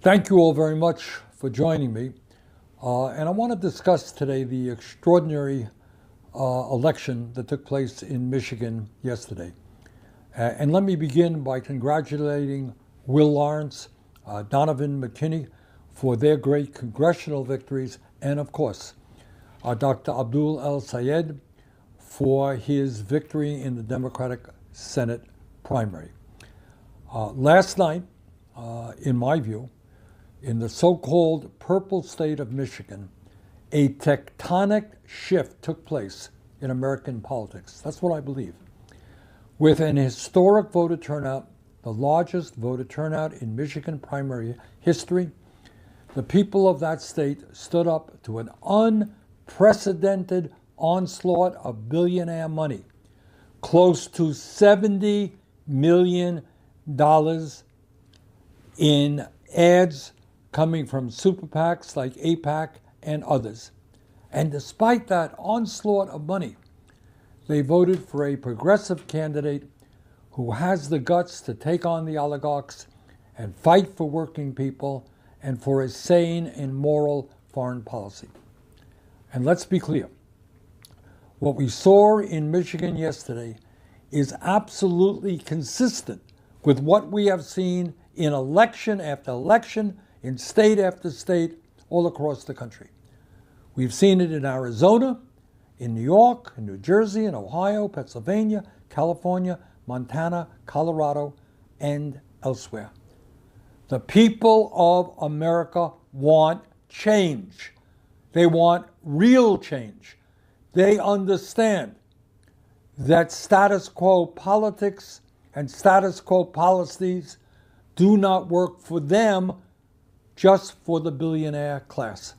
Thank you all very much for joining me. And I want to discuss today the extraordinary election that took place in Michigan yesterday. And let me begin by congratulating Will Lawrence, Donovan McKinney for their great congressional victories, and of course, Dr. Abdul El-Sayed for his victory in the Democratic Senate primary. Last night, in my view, in the so-called purple state of Michigan, a tectonic shift took place in American politics. That's what I believe. With an historic voter turnout, the largest voter turnout in Michigan primary history, the people of that state stood up to an unprecedented onslaught of billionaire money, close to $70 million in ads coming from super PACs like AIPAC and others. And despite that onslaught of money, they voted for a progressive candidate who has the guts to take on the oligarchs and fight for working people and for a sane and moral foreign policy. And let's be clear, what we saw in Michigan yesterday is absolutely consistent with what we have seen in election after election, in state after state, all across the country. We've seen it in Arizona, in New York, in New Jersey, in Ohio, Pennsylvania, California, Montana, Colorado, and elsewhere. The people of America want change. They want real change. They understand that status quo politics and status quo policies do not work for them, just for the billionaire class.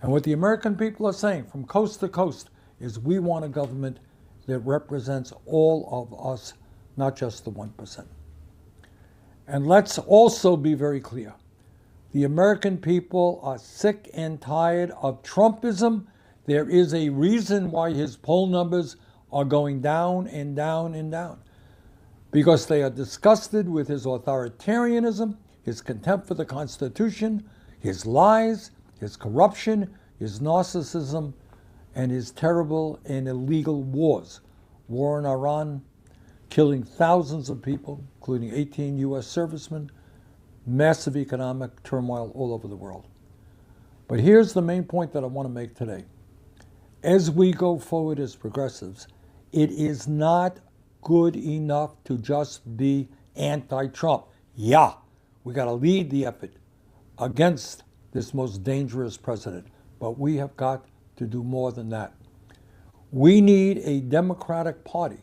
And what the American people are saying from coast to coast is we want a government that represents all of us, not just the 1%. And let's also be very clear. The American people are sick and tired of Trumpism. There is a reason why his poll numbers are going down and down and down. Because they are disgusted with his authoritarianism, his contempt for the Constitution, his lies, his corruption, his narcissism, and his terrible and illegal wars. War in Iran, killing thousands of people, including 18 U.S. servicemen, massive economic turmoil all over the world. But here's the main point that I want to make today. As we go forward as progressives, it is not good enough to just be anti-Trump. Yeah, we got to lead the effort against this most dangerous president, but we have got to do more than that. We need a Democratic Party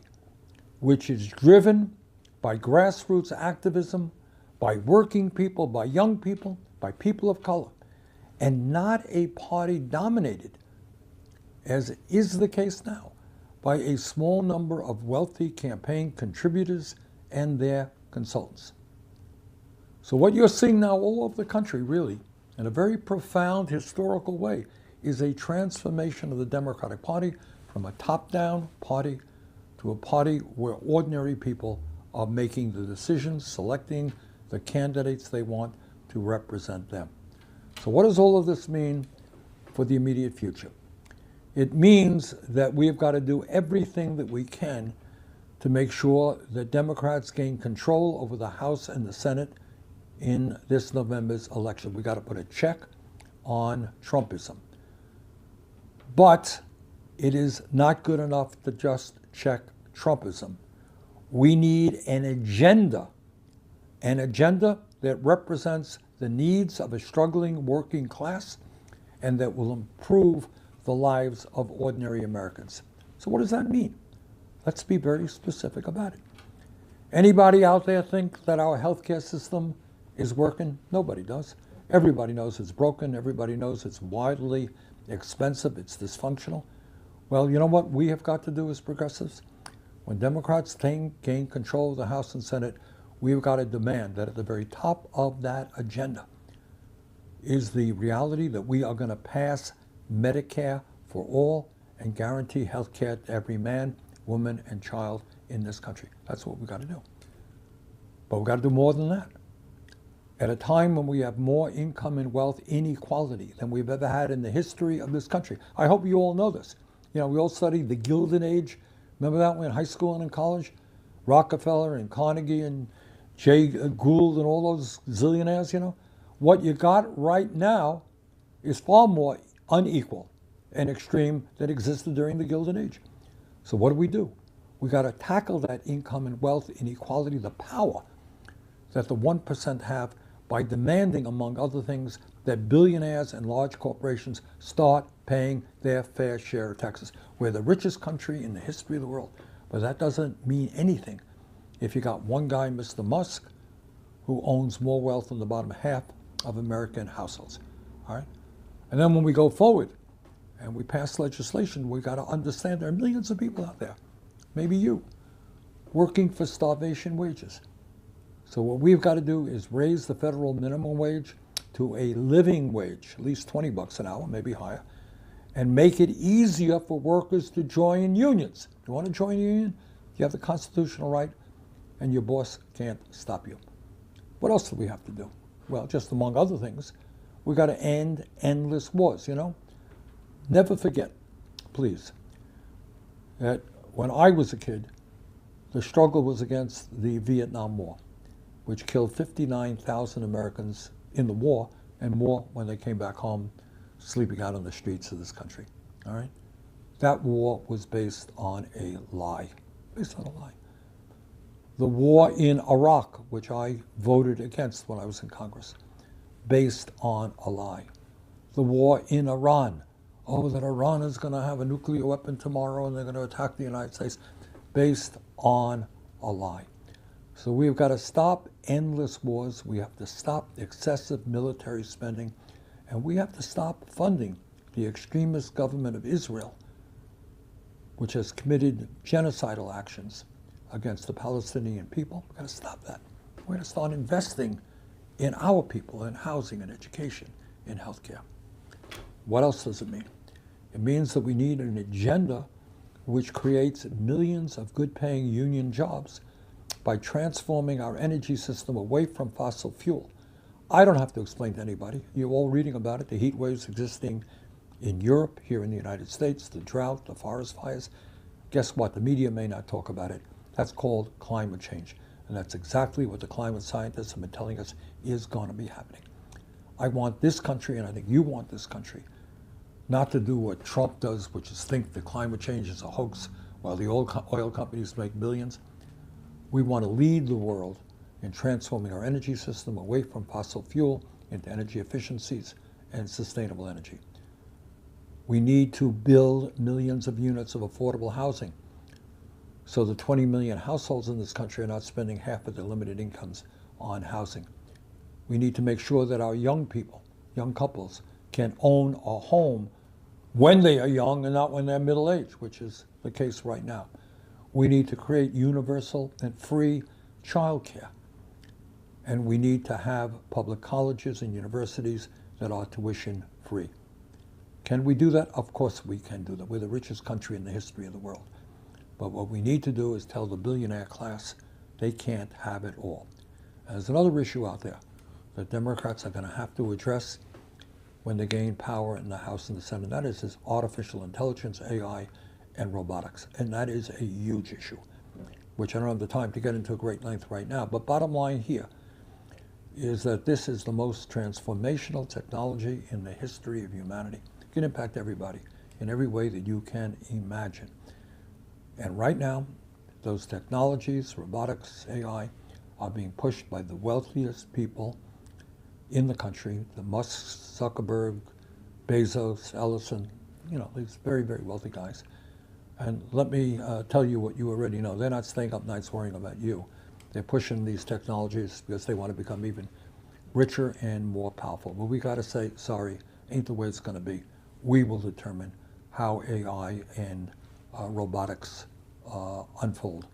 which is driven by grassroots activism, by working people, by young people, by people of color, and not a party dominated, as is the case now, by a small number of wealthy campaign contributors and their consultants. So what you're seeing now all over the country, really, in a very profound historical way, is a transformation of the Democratic Party from a top-down party to a party where ordinary people are making the decisions, selecting the candidates they want to represent them. So what does all of this mean for the immediate future? It means that we've got to do everything that we can to make sure that Democrats gain control over the House and the Senate in this November's election. We've got to put a check on Trumpism. But it is not good enough to just check Trumpism. We need an agenda that represents the needs of a struggling working class and that will improve the lives of ordinary Americans. So what does that mean? Let's be very specific about it. Anybody out there think that our healthcare system is working? Nobody does. Everybody knows it's broken. Everybody knows it's wildly expensive. It's dysfunctional. Well, you know what we have got to do as progressives? When Democrats gain control of the House and Senate, we've got to demand that at the very top of that agenda is the reality that we are going to pass Medicare for all and guarantee health care to every man, woman, and child in this country. That's what we've got to do. But we've got to do more than that. at a time when we have more income and wealth inequality than we've ever had in the history of this country. I hope you all know this. You know, we all studied the Gilded Age. Remember that when in high school and in college? Rockefeller and Carnegie and Jay Gould and all those zillionaires, you know? What you got right now is far more unequal and extreme than existed during the Gilded Age. So what do? We got to tackle that income and wealth inequality, the power that the 1% have, by demanding, among other things, that billionaires and large corporations start paying their fair share of taxes. We're the richest country in the history of the world, but that doesn't mean anything if you got one guy, Mr. Musk, who owns more wealth than the bottom half of American households. All right? And then when we go forward and we pass legislation, we got to understand there are millions of people out there, maybe you, working for starvation wages. So what we've got to do is raise the federal minimum wage to a living wage, at least $20 an hour, maybe higher, and make it easier for workers to join unions. You want to join a union? You have the constitutional right, and your boss can't stop you. What else do we have to do? Well, just among other things, we got to end endless wars, you know? Never forget, please, that when I was a kid, the struggle was against the Vietnam War, which killed 59,000 Americans in the war, and more when they came back home, sleeping out on the streets of this country. All right? That war was based on a lie. Based on a lie. The war in Iraq, which I voted against when I was in Congress, based on a lie. The war in Iran, that Iran is going to have a nuclear weapon tomorrow and they're going to attack the United States, based on a lie. So we've got to stop endless wars. We have to stop excessive military spending, and we have to stop funding the extremist government of Israel, which has committed genocidal actions against the Palestinian people. We've got to stop that. We're going to start investing in our people, in housing and education, in healthcare. What else does it mean? It means that we need an agenda which creates millions of good-paying union jobs by transforming our energy system away from fossil fuel. I don't have to explain to anybody. You're all reading about it, the heat waves existing in Europe, here in the United States, the drought, the forest fires. Guess what? The media may not talk about it. That's called climate change. And that's exactly what the climate scientists have been telling us is going to be happening. I want this country, and I think you want this country, not to do what Trump does, which is think that climate change is a hoax while the oil companies make billions. We want to lead the world in transforming our energy system away from fossil fuel into energy efficiencies and sustainable energy. We need to build millions of units of affordable housing so the 20 million households in this country are not spending half of their limited incomes on housing. We need to make sure that our young people, young couples, can own a home when they are young and not when they're middle-aged, which is the case right now. We need to create universal and free childcare. And we need to have public colleges and universities that are tuition free. Can we do that? Of course we can do that. We're the richest country in the history of the world. But what we need to do is tell the billionaire class they can't have it all. And there's another issue out there that Democrats are going to have to address when they gain power in the House and the Senate. That is this artificial intelligence, AI, and robotics. And that is a huge issue, which I don't have the time to get into at great length right now. But bottom line here is that this is the most transformational technology in the history of humanity. It can impact everybody in every way that you can imagine. And right now, those technologies, robotics, AI, are being pushed by the wealthiest people in the country, the Musk, Zuckerberg, Bezos, Ellison, these very, very wealthy guys. And let me tell you what you already know. They're not staying up nights worrying about you. They're pushing these technologies because they want to become even richer and more powerful. But we got to say, sorry, ain't the way it's going to be. We will determine how AI and robotics unfold.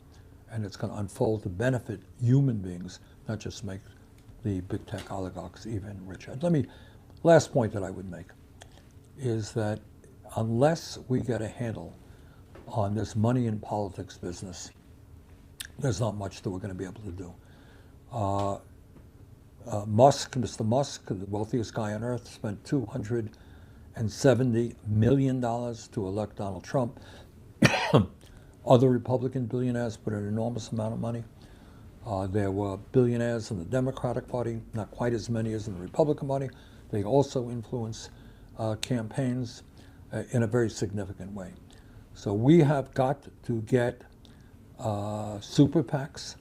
And it's going to unfold to benefit human beings, not just make the big tech oligarchs even richer. Last point that I would make is that unless we get a handle on this money and politics business, there's not much that we're going to be able to do. Mr. Musk, the wealthiest guy on earth, spent $270 million to elect Donald Trump. Other Republican billionaires put an enormous amount of money. There were billionaires in the Democratic Party, not quite as many as in the Republican Party. They also influence campaigns in a very significant way. So we have got to get super PACs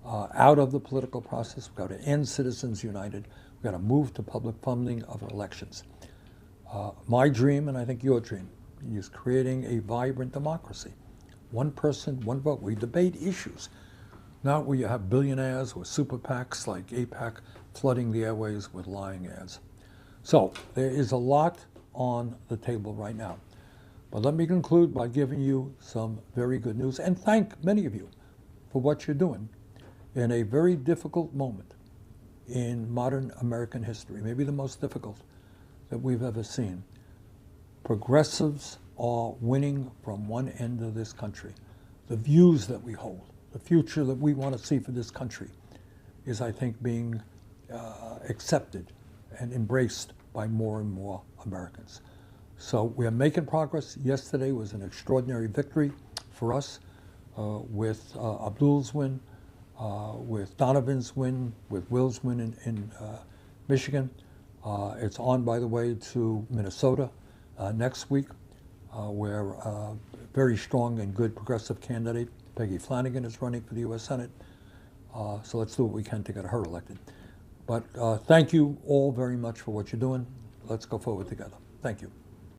out of the political process. We've got to end Citizens United. We've got to move to public funding of elections. My dream, and I think your dream, is creating a vibrant democracy. One person, one vote. We debate issues, not where you have billionaires or super PACs like AIPAC flooding the airways with lying ads. So there is a lot on the table right now. But let me conclude by giving you some very good news and thank many of you for what you're doing in a very difficult moment in modern American history, maybe the most difficult that we've ever seen. Progressives are winning from one end of this country. The views that we hold, the future that we want to see for this country is, I think, being accepted and embraced by more and more Americans. So we are making progress. Yesterday was an extraordinary victory for us with Abdul's win, with Donovan's win, with Will's win in Michigan. It's on, by the way, to Minnesota next week, where a very strong and good progressive candidate, Peggy Flanagan, is running for the U.S. Senate. So let's do what we can to get her elected. But thank you all very much for what you're doing. Let's go forward together. Thank you.